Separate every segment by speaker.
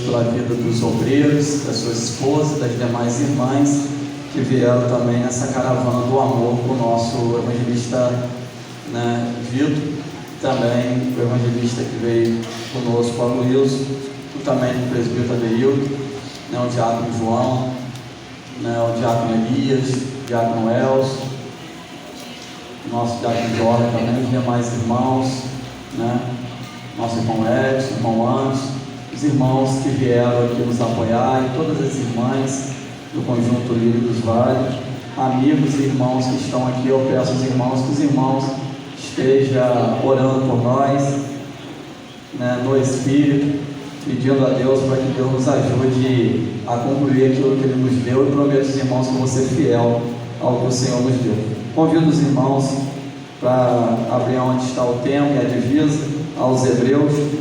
Speaker 1: pela vida dos obreiros, das suas esposas, das demais irmãs que vieram também nessa caravana do amor com o nosso evangelista, né, Vitor, também o evangelista que veio conosco, Aloysio, também o presbítero Adeildo, né, o diácono João, né, o diácono Elias, o diácono Elcio, nosso diácono Jorge também, os demais irmãos, né, nosso irmão Edson, irmão Anderson, os irmãos que vieram aqui nos apoiar, e todas as irmãs do Conjunto Lírio dos Vales, amigos e irmãos que estão aqui. Eu peço aos irmãos que os irmãos estejam orando por nós, né, no Espírito, pedindo a Deus para que Deus nos ajude a concluir aquilo que Ele nos deu, e prometo aos irmãos que vou ser fiel ao que o Senhor nos deu. Convido os irmãos para abrir onde está o tema e a divisa, aos Hebreus,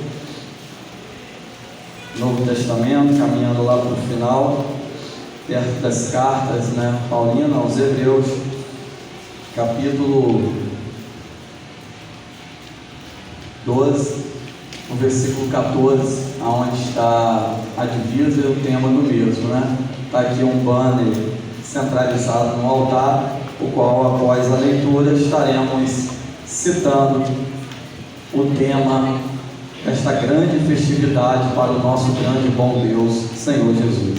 Speaker 1: Novo Testamento, caminhando lá para o final, perto das cartas, né, Paulina, aos Hebreus, capítulo 12, no versículo 14, aonde está a divisa e o tema do mesmo, né? Está aqui um banner centralizado no altar, o qual, após a leitura, estaremos citando o tema desta grande festividade para o nosso grande e bom Deus, Senhor Jesus.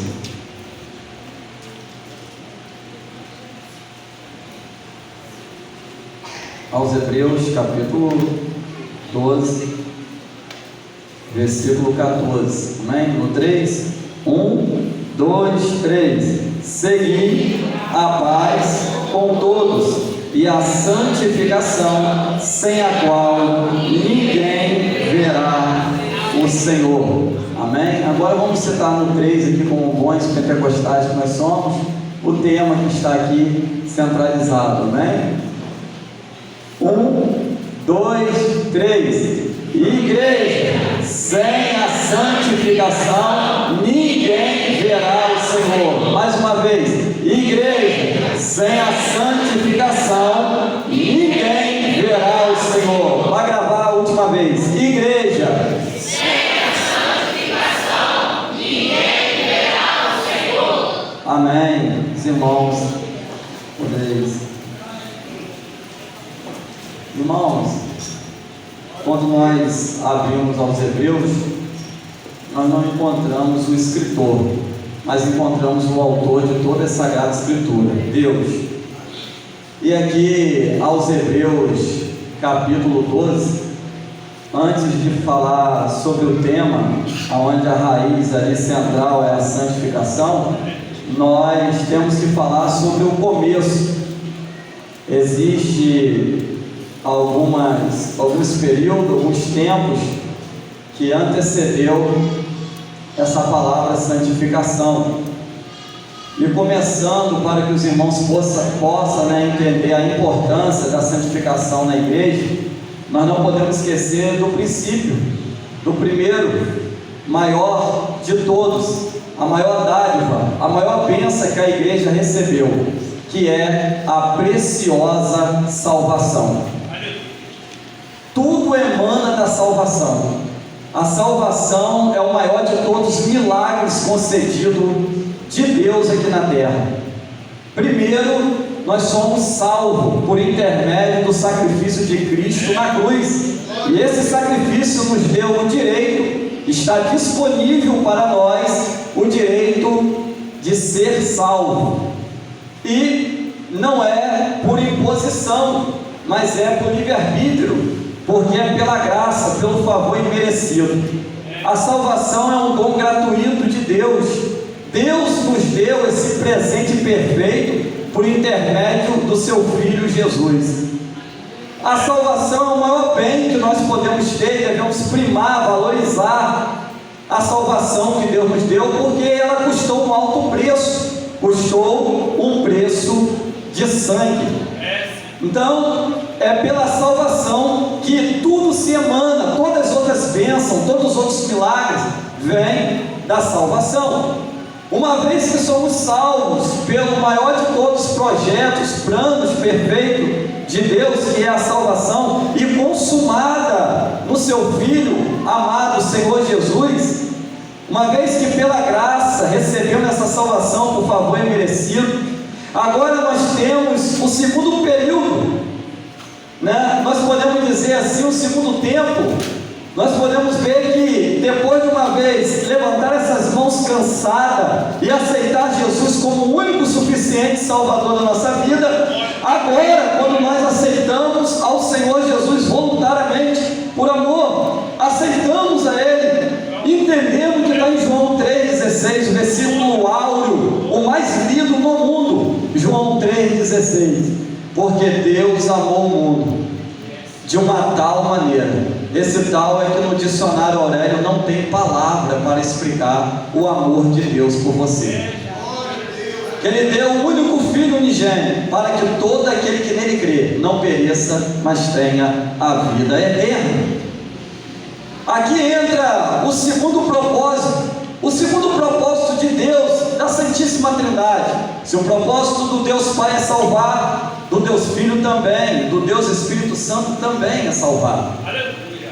Speaker 1: Aos Hebreus, capítulo 12, versículo 14, amém? No 3, 1, 2, 3, segui a paz com todos e a santificação, sem a qual ninguém verá o Senhor, amém? Agora vamos citar no 3 aqui, como bons pentecostais que nós somos, o tema que está aqui centralizado, amém? 1, 2, 3. Igreja, sem a santificação ninguém verá o Senhor. Mais uma vez, igreja, sem a santificação ninguém verá o Senhor. Vai gravar a última vez. Igreja, sem a santificação ninguém verá o Senhor. Amém. Os irmãos, podeis. Irmãos, quando nós abrimos aos Hebreus, nós não encontramos o escritor, mas encontramos o autor de toda a Sagrada Escritura, Deus. E aqui aos Hebreus, capítulo 12, antes de falar sobre o tema, onde a raiz ali central é a santificação, nós temos que falar sobre o começo. Existe alguns períodos, alguns tempos que antecedeu essa palavra santificação. E começando, para que os irmãos possam entender a importância da santificação na igreja, nós não podemos esquecer do princípio, do primeiro, maior de todos, a maior dádiva, a maior bênção que a igreja recebeu, que é a preciosa salvação. Tudo emana da salvação. A salvação é o maior de todos os milagres concedidos de Deus aqui na terra. Primeiro, nós somos salvos por intermédio do sacrifício de Cristo na cruz. E esse sacrifício nos deu o direito, está disponível para nós o direito de ser salvo. E não é por imposição, mas é por livre-arbítrio, porque é pela graça, pelo favor imerecido. A salvação é um dom gratuito de Deus. Deus nos deu esse presente perfeito por intermédio do seu Filho Jesus. A salvação é o maior bem que nós podemos ter, devemos primar, valorizar a salvação que Deus nos deu, porque ela custou um alto preço, custou um preço de sangue. Então, é pela salvação que tudo se emana, todas as outras bênçãos, todos os outros milagres vêm da salvação. Uma vez que somos salvos pelo maior de todos os projetos, planos perfeitos de Deus, que é a salvação, e consumada no seu Filho amado Senhor Jesus, Uma vez que pela graça recebemos essa salvação por favor imerecido, agora nós temos o segundo período, né? Nós podemos dizer assim, o segundo tempo. Nós podemos ver que depois de uma vez levantar essas mãos cansadas e aceitar Jesus como o único suficiente Salvador da nossa vida, agora quando nós aceitamos ao Senhor Jesus voluntariamente, por amor, aceitamos a Ele, entendemos que está em João 3,16, o versículo áureo, o mais lido no mundo, João 3,16, porque Deus amou o mundo de uma tal maneira. Esse tal é que no dicionário Aurélio não tem palavra para explicar o amor de Deus por você. Que Ele deu o único Filho unigênito, para que todo aquele que nele crê não pereça, mas tenha a vida eterna. Aqui entra o segundo propósito de Deus, da Santíssima Trindade. Se o propósito do Deus Pai é salvar, do Deus Filho também, do Deus Espírito Santo também é salvar.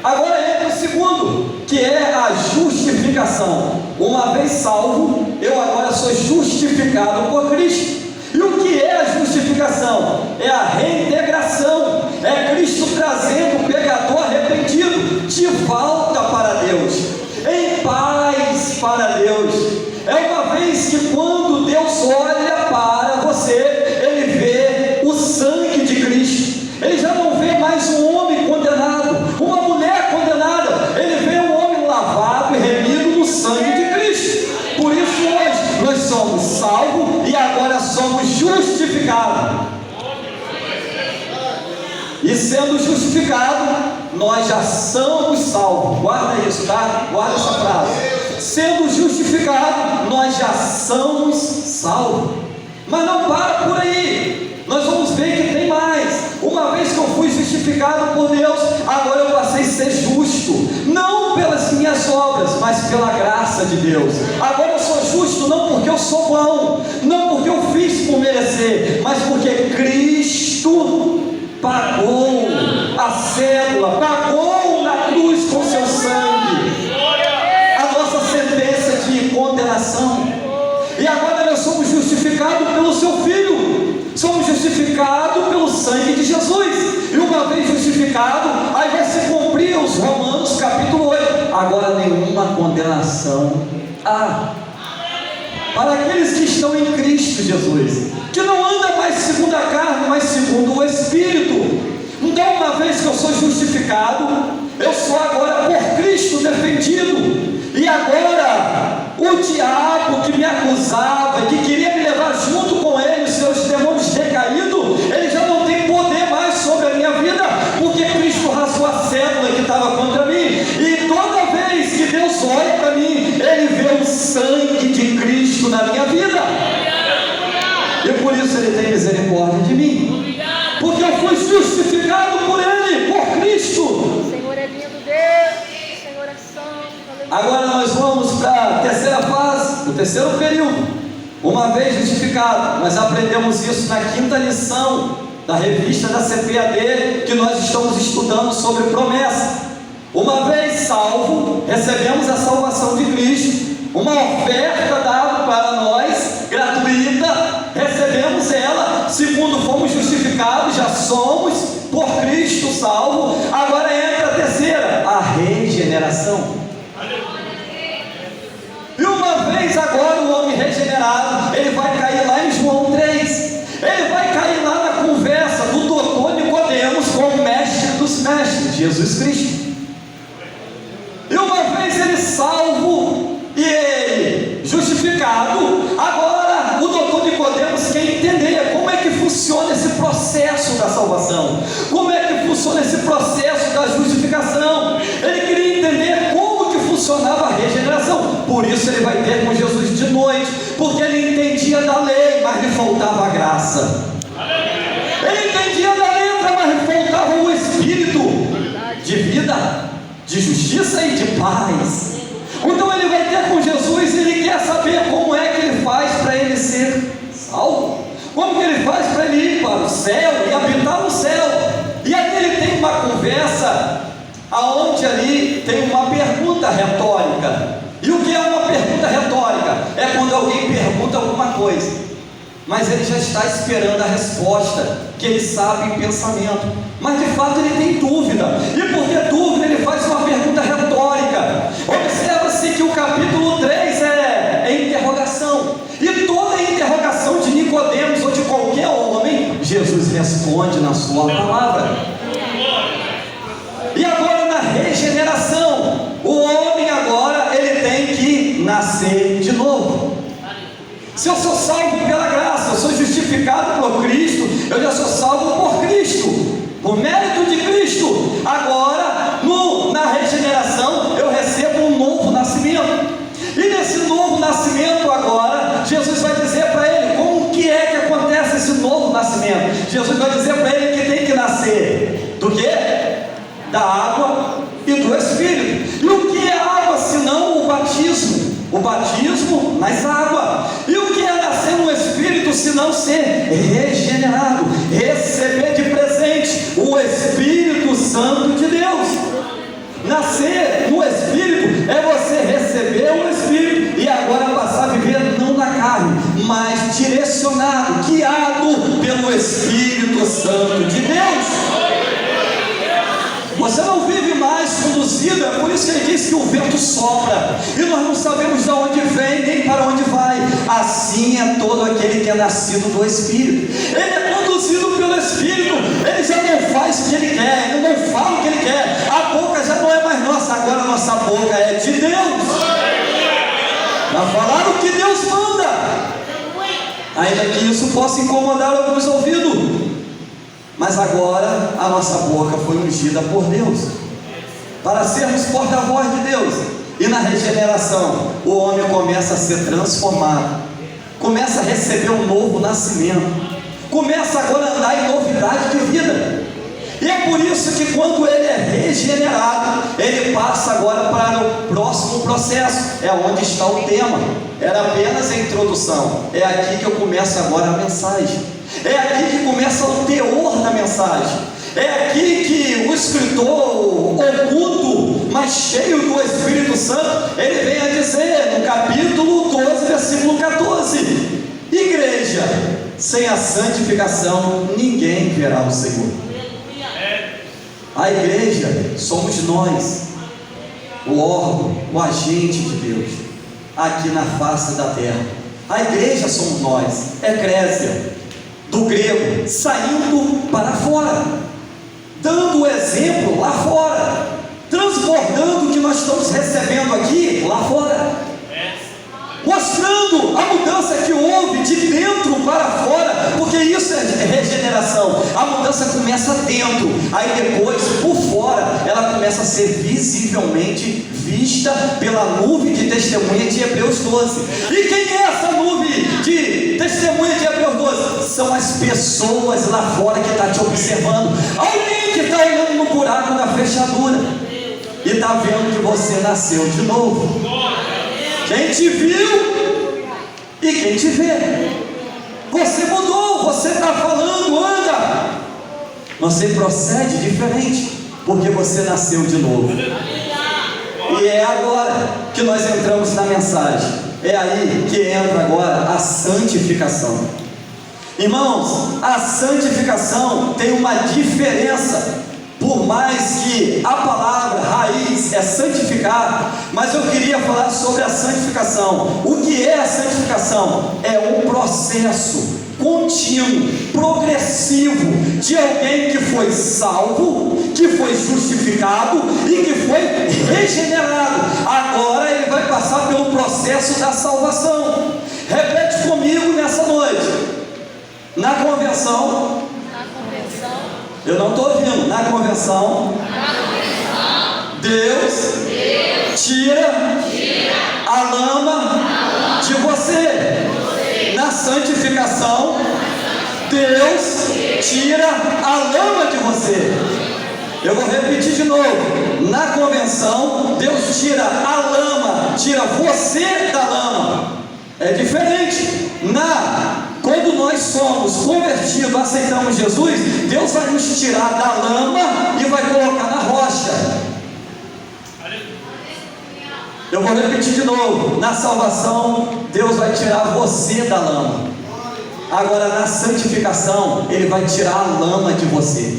Speaker 1: Agora entra o segundo, que é a justificação. Uma vez salvo, eu agora sou justificado por Cristo. E o que é a justificação? É a reintegração, é Cristo trazendo o pecador arrependido de volta para Deus, em paz para Deus. É uma vez que quando Deus olha para você, Ele vê o sangue de Cristo. Ele já não vê mais um homem condenado, uma mulher condenada. Ele vê um homem lavado e remido no sangue de Cristo. Por isso hoje nós somos salvos e agora somos justificados. E sendo justificados, nós já somos salvos. Guarda isso, tá? Guarda essa frase. Sendo justificados, nós já somos salvos. Mas não para por aí. Nós vamos ver que tem mais. Uma vez que eu fui justificado por Deus, agora eu passei a ser justo, não pelas minhas obras, mas pela graça de Deus. Agora eu sou justo não porque eu sou bom, não porque eu fiz por merecer, mas porque Cristo pagou a cédula, pagou na cruz com seu sangue a nossa sentença de condenação. E agora nós somos justificados pelo seu Filho, somos justificados pelo sangue de Jesus. E uma vez justificado, aí vai se cumprir os Romanos capítulo 8. Agora nenhuma condenação há para aqueles que estão em Cristo Jesus, que não anda mais segundo a carne, mas segundo o Espírito. Então, uma vez que eu sou justificado, eu sou agora por Cristo defendido. E agora, o diabo que me acusava, que queria me levar junto com ele, os seus demônios decaídos, ele já não tem poder mais sobre a minha vida, porque Cristo rasgou a cédula que estava contra mim. E toda vez que Deus olha para mim, Ele vê o sangue de Cristo na minha vida. E por isso Ele tem misericórdia de mim, porque eu fui justificado por Ele, por Cristo.
Speaker 2: O Senhor é lindo, Deus. O Senhor é santo.
Speaker 1: Agora nós vamos para a terceira fase, o terceiro período. Uma vez justificado, nós aprendemos isso na quinta lição da revista da CPAD, que nós estamos estudando sobre promessa. Uma vez salvo, recebemos a salvação de Cristo, uma oferta dada para nós, gratuita, recebemos ela, segundo fomos justificados, já somos por Cristo salvo. Agora entra a terceira, a regeneração. E uma vez agora o homem regenerado, ele vai cair lá em João 3, ele vai cair lá na conversa do doutor Nicodemos com o mestre dos mestres, Jesus Cristo. E uma vez ele salvo e ele justificado, agora o doutor Nicodemos quer entender como é que funciona esse processo da salvação, como é que funciona esse processo da justificação. Ele queria entender como que funcionava a regeneração. Por isso ele vai ter com Jesus de noite, porque ele entendia da lei, mas lhe faltava a graça. Ele entendia da letra, mas lhe faltava o Espírito de vida, de justiça e de paz. Então ele vai ter com Jesus e ele quer saber como é que ele faz para ele ser salvo, como que ele faz para ele ir para o céu e habitar no céu. E aí ele tem uma conversa aonde ali tem uma pergunta retórica. E o que é uma pergunta mas ele já está esperando a resposta, que ele sabe em pensamento, mas de fato ele tem dúvida, e por ter dúvida ele faz uma pergunta retórica. Observa-se que o capítulo 3 é interrogação, e toda interrogação de Nicodemos ou de qualquer homem, Jesus responde na sua palavra. E agora na regeneração, o homem agora ele tem que nascer de novo. Se eu sou salvo pela graça, eu sou justificado por Cristo, eu já sou salvo por Cristo, por mérito de Cristo. Agora, na regeneração, eu recebo um novo nascimento. E nesse novo nascimento agora, Jesus vai dizer para ele como que é que acontece esse novo nascimento. Jesus vai dizer para ele que tem que nascer do quê? Da água e do Espírito. E o que é água senão o batismo? O batismo nas águas. E o que é nascer no Espírito senão ser regenerado, receber de presente o Espírito Santo de Deus? Nascer no Espírito é você receber o Espírito e agora passar a viver não na carne, mas direcionado, guiado pelo Espírito Santo de Deus. Você não vive mais conduzido, é por isso que ele diz que o vento sopra, e nós não sabemos de onde vem, nem para onde vai. Assim é todo aquele que é nascido do Espírito. Ele é conduzido pelo Espírito, ele já não faz o que ele quer, ele não fala o que ele quer, a boca já não é mais nossa, agora a nossa boca é de Deus, para falar o que Deus manda, ainda que isso possa incomodar alguns ouvidos. Mas agora a nossa boca foi ungida por Deus, para sermos porta-voz de Deus. E na regeneração, o homem começa a ser transformado, começa a receber um novo nascimento, começa agora a andar em novidade de vida. E é por isso que quando ele é regenerado, ele passa agora para o próximo processo. É onde está o tema. Era apenas a introdução. É aqui que eu começo agora a mensagem. É aqui que começa o teor da mensagem. É aqui que o escritor oculto, mas cheio do Espírito Santo, ele vem a dizer no capítulo 12, versículo 14: igreja, sem a santificação ninguém verá o Senhor. A igreja somos nós, o órgão, o agente de Deus aqui na face da terra. A igreja somos nós, eclésia, do grego, saindo para fora, dando o exemplo lá fora, transbordando o que nós estamos recebendo aqui lá fora, mostrando a mudança que houve de dentro para fora, porque isso é regeneração. A mudança começa dentro, aí depois por fora ela começa a ser visivelmente vista pela nuvem de testemunha de Hebreus 12. E quem é essa nuvem de testemunha de Hebreus 12? São as pessoas lá fora que estão te observando. Alguém que está olhando no buraco da fechadura e está vendo que você nasceu de novo. Quem te viu e quem te vê. Você mudou, você está falando, anda. Você procede diferente, porque você nasceu de novo. E é agora que nós entramos na mensagem. É aí que entra agora a santificação. Irmãos, a santificação tem uma diferença. Por mais que a palavra raiz é santificar, mas eu queria falar sobre a santificação. O que é a santificação? É um processo contínuo, progressivo, de alguém que foi salvo, que foi justificado e que foi regenerado. Agora ele vai passar pelo processo da salvação. Repete comigo nessa noite. Na conversão, eu não estou ouvindo. Na conversão, Deus tira a lama de você. Na santificação, Deus tira a lama de você. Eu vou repetir de novo. Na convenção, Deus tira a lama, tira você da lama. É diferente. Quando nós somos convertidos, aceitamos Jesus, Deus vai nos tirar da lama e vai colocar na rocha. Eu vou repetir de novo. Na salvação, Deus vai tirar você da lama. Agora na santificação, Ele vai tirar a lama de você.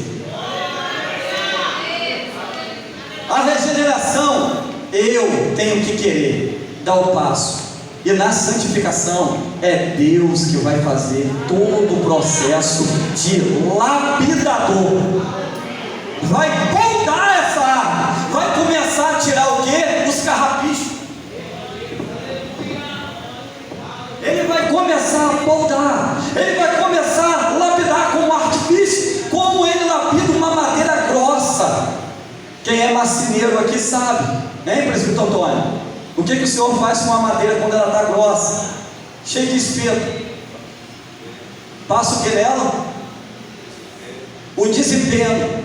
Speaker 1: A regeneração, eu tenho que querer dar o passo. E na santificação, é Deus que vai fazer todo o processo de lapidador. Vai podar essa árvore, vai começar a tirar o quê? Os carrapichos. Ele vai começar a podar, ele vai começar a lapidar com um artifício, como ele lapida uma madeira grossa. Quem é marceneiro aqui sabe, hein, presbítero Antônio? O que o Senhor faz com a madeira quando ela está grossa, cheia de espeto? Passa o que nela? O desempenho.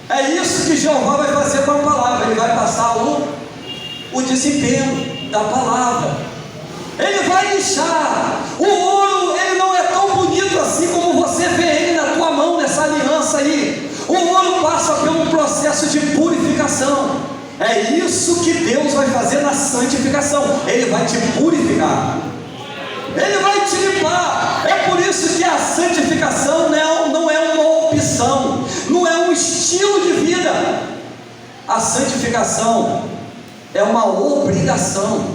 Speaker 1: É isso que Jeová vai fazer com a palavra. Ele vai passar o desempenho da palavra. Ele vai lixar. O ouro, ele não é tão bonito assim como você vê ele na tua mão, nessa aliança aí. O ouro passa por um processo de purificação. É isso que Deus vai fazer na santificação. Ele vai te purificar, Ele vai te limpar. É por isso que a santificação não é uma opção, não é um estilo de vida. A santificação é uma obrigação,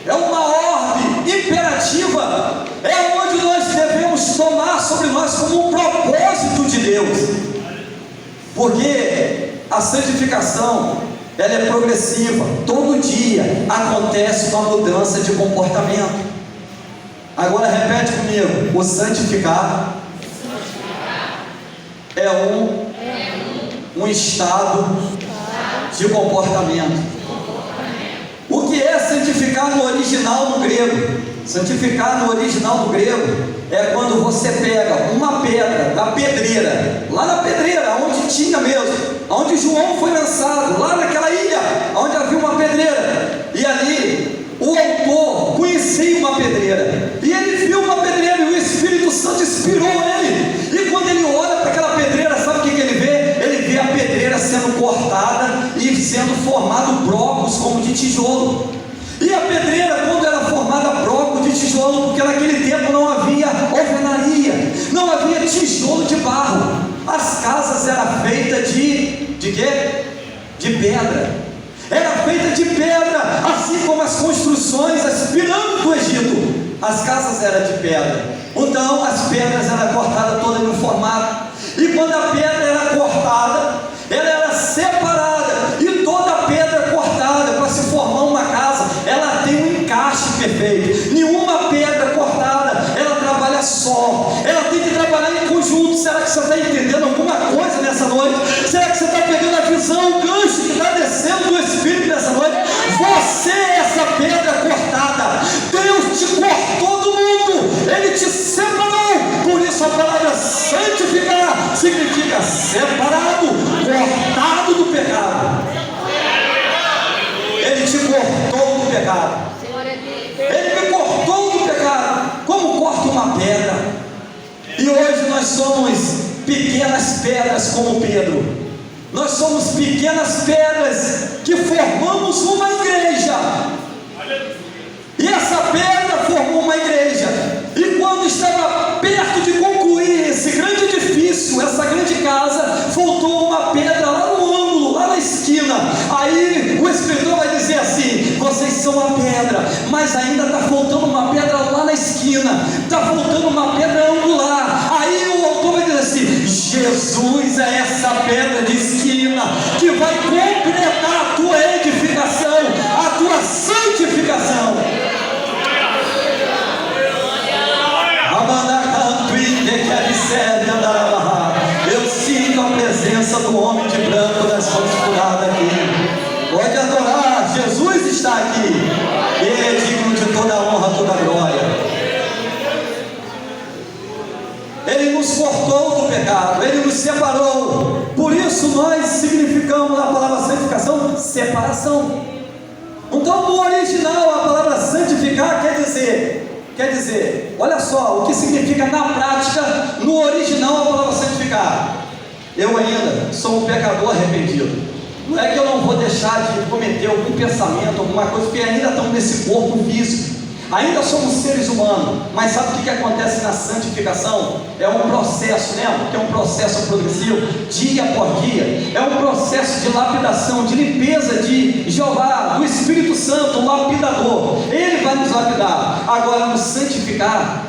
Speaker 1: é uma ordem imperativa, é onde nós devemos tomar sobre nós como um propósito de Deus, porque a santificação, ela é progressiva. Todo dia acontece uma mudança de comportamento. Agora repete comigo: o santificar é um estado de comportamento. O que é santificar no original no grego? Santificar no original no grego é quando você pega uma pedra da pedreira, lá na pedreira, onde tinha mesmo, onde João foi lançado, lá naquela ilha, onde havia uma pedreira, e ali o autor conhecia uma pedreira, e ele viu uma pedreira, e o Espírito Santo inspirou ele, e quando ele olha para aquela pedreira, sabe o que ele vê? Ele vê a pedreira sendo cortada e sendo formado blocos como de tijolo. E a pedreira, quando era formada bloco de tijolo, porque naquele tempo não havia alvenaria, não havia tijolo de barro, as casas eram feitas de quê? De pedra. Era feita de pedra, assim como as construções, as pirâmides do Egito, as casas eram de pedra. Então as pedras eram cortadas todas no formato, e quando a pedra era cortada, ela era separada, e toda a pedra cortada para se formar uma casa, ela tem um encaixe perfeito. Nenhuma pedra cortada, ela trabalha só, ela tem que trabalhar em conjunto. Será que você está entendendo alguma coisa nessa noite? Será que você está pegando a visão, o gancho que está descendo do Espírito nessa noite? Você é essa pedra cortada. Deus te cortou do mundo, Ele te separou. Por isso a palavra santificar significa separado, cortado do pecado. Ele te cortou do pecado. Ele me cortou do pecado, como corta uma pedra. E hoje nós somos pequenas pedras como Pedro. Nós somos pequenas pedras que formamos uma igreja. E essa pedra formou uma igreja. E quando estava perto de concluir esse grande edifício, essa grande casa, faltou uma pedra lá no ângulo, lá na esquina. Aí o escritor vai dizer assim: vocês são a pedra, mas ainda está faltando uma pedra lá na esquina, está faltando uma pedra angular. Aí o autor vai dizer assim: Jesus é essa pedra de esquina que vai completar a tua edificação, a tua santificação. Eu sinto a presença do homem de branco das mãos curadas aqui. Pode adorar, Jesus está aqui. Ele é digno de toda a honra, toda a glória. Ele nos cortou do pecado, Ele nos separou. Por isso nós significamos a palavra santificação, separação. Então no original a palavra santificar quer dizer, olha só o que significa na prática, no original a palavra santificar. Eu ainda sou um pecador arrependido. Não é que eu não vou deixar de cometer algum pensamento, alguma coisa, porque ainda estamos nesse corpo físico. Ainda somos seres humanos, mas sabe o que acontece na santificação? É um processo, né? Que é um processo progressivo, dia após dia. É um processo de lapidação, de limpeza de Jeová, do Espírito Santo, o lapidador. Ele vai nos lapidar. Agora no santificar,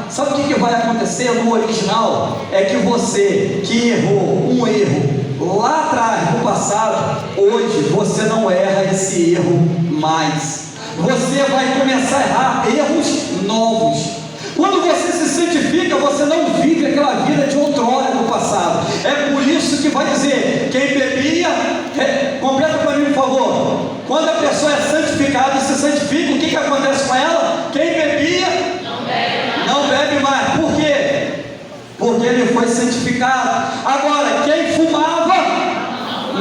Speaker 1: sabe o que vai acontecer no original? É que você que errou um erro lá atrás, no passado, hoje você não erra esse erro mais. Você vai começar a errar erros novos. Quando você se santifica, você não vive aquela vida de outrora do passado. É por isso que vai dizer, quem bebia, completa para mim por favor. Quando a pessoa é santificada e se santifica, o que acontece com ela? Quem bebia, não bebe mais. Por quê? Porque ele foi santificado. Agora, quem fumava,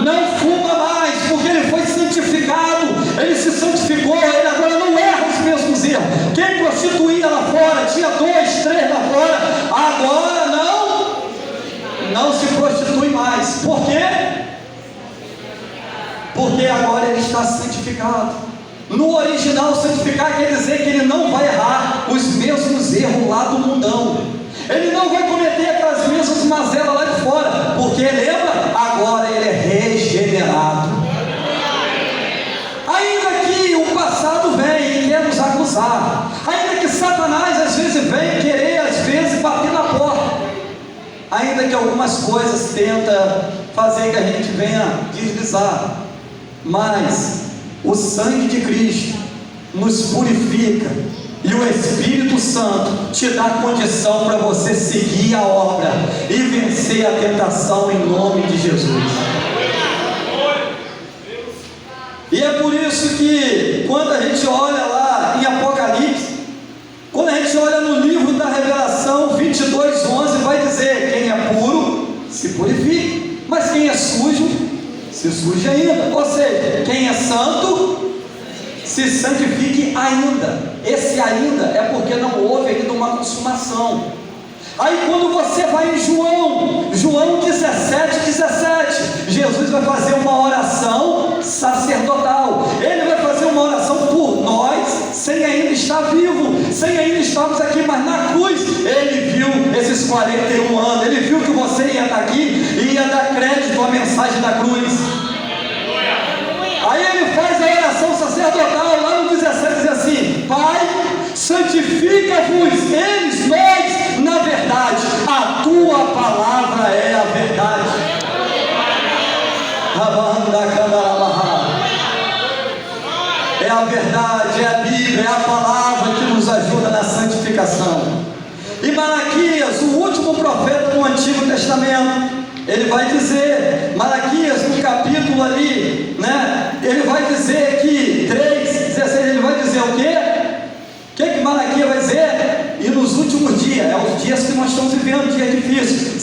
Speaker 1: não fuma mais, porque ele foi santificado. Ele se santificou, ele agora não erra os mesmos erros. Quem prostituía lá fora, tinha 2, 3 lá fora, agora não se prostitui mais. Por quê? Porque agora ele está santificado. No original, santificar quer dizer que ele não vai errar os mesmos erros lá do mundão. Ele não vai cometer aquelas mesmas mazelas lá de fora, porque lembra? Agora ele é regenerado. Ainda que o passado venha e quer nos acusar, ainda que Satanás às vezes vem querer, às vezes, bater na porta, ainda que algumas coisas tenta fazer que a gente venha deslizar, mas o sangue de Cristo nos purifica, e o Espírito Santo te dá condição para você seguir a obra e vencer a tentação em nome de Jesus. E é por isso que quando a gente olha lá em Apocalipse, quando a gente olha no livro da Revelação 22:11, vai dizer: quem é puro se purifique, mas quem é sujo se suje ainda. Ou seja, quem é santo se santifique ainda. Esse ainda é porque não houve ainda uma consumação. Aí quando você vai em João 17:17, Jesus vai fazer uma oração sacerdotal. Ele vai fazer uma oração por nós, sem ainda estar vivo, sem ainda estarmos aqui, mas na cruz, ele viu esses 41 anos, ele viu que você ia estar aqui e ia dar crédito à mensagem da cruz. Aí ele faz a oração sacerdotal, lá no 17 diz assim: Pai, santifica-vos eles, nós, na verdade, a tua palavra é a verdade. É a verdade, é a Bíblia, é a palavra que nos ajuda na santificação. E Malaquias, o último profeta do Antigo Testamento, ele vai dizer, Malaquias no capítulo ali, né? Ele vai dizer que 3:16, ele vai dizer o quê? O que Malaquias vai dizer? E nos últimos dias, é os dias que nós estamos vivendo, dias difíceis,